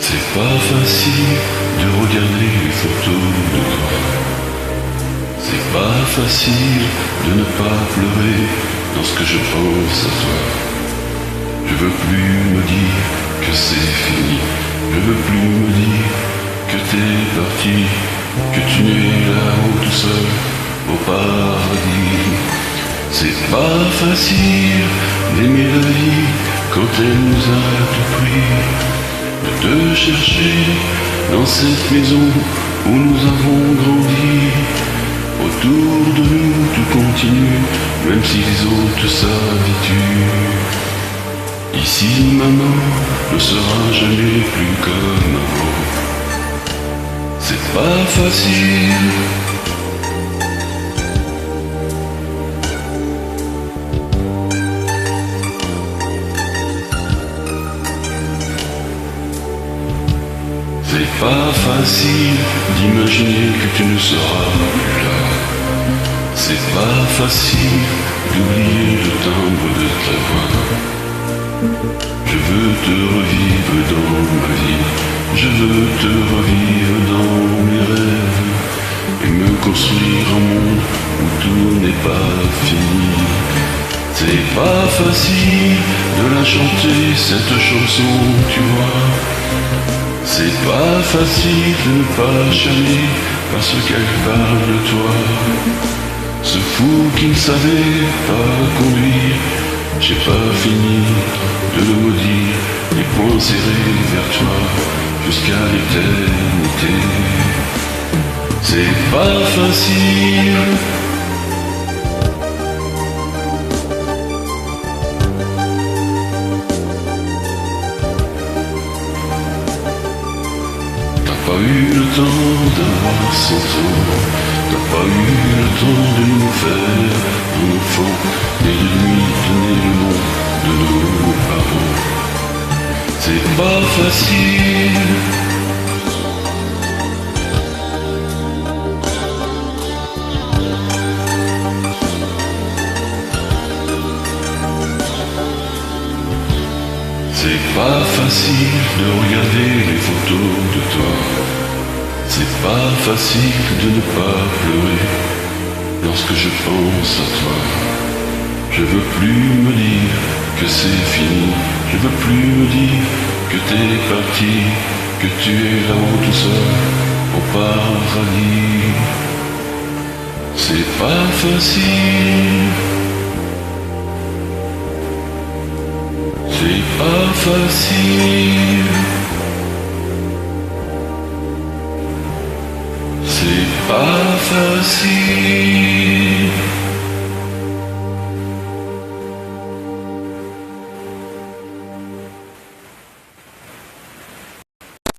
C'est pas facile de regarder les photos de toi. C'est pas facile de ne pas pleurer lorsque je pense à toi. Je veux plus me dire que c'est fini. Je veux plus me dire que t'es parti, que tu n'es là-haut tout seul au paradis. C'est pas facile d'aimer la vie quand elle nous a tout pris. De te chercher dans cette maison où nous avons grandi. Autour de nous tout continue, même si les autres s'habituent. Ici maman ne sera jamais plus comme avant. C'est pas facile. C'est pas facile d'imaginer que tu ne seras plus là. C'est pas facile d'oublier le timbre de ta voix. Je veux te revivre dans ma vie. Je veux te revivre dans mes rêves. Et me construire un monde où tout n'est pas fini. C'est pas facile de la chanter cette chanson, tu vois. C'est pas facile de ne pas chialer parce qu'elle parle de toi. Ce fou qui ne savait pas conduire, j'ai pas fini de le maudire, les poings serrés vers toi jusqu'à l'éternité. C'est pas facile. T'as pas eu le temps d'avoir 100 ans, t'as pas eu le temps de nous faire un enfant et de lui donner le nom de nos parents. C'est pas facile. C'est pas facile de regarder les photos de toi. C'est pas facile de ne pas pleurer lorsque je pense à toi. Je veux plus me dire que c'est fini. Je veux plus me dire que t'es parti, que tu es là-haut tout seul au paradis. C'est pas facile. C'est pas facile. C'est pas facile.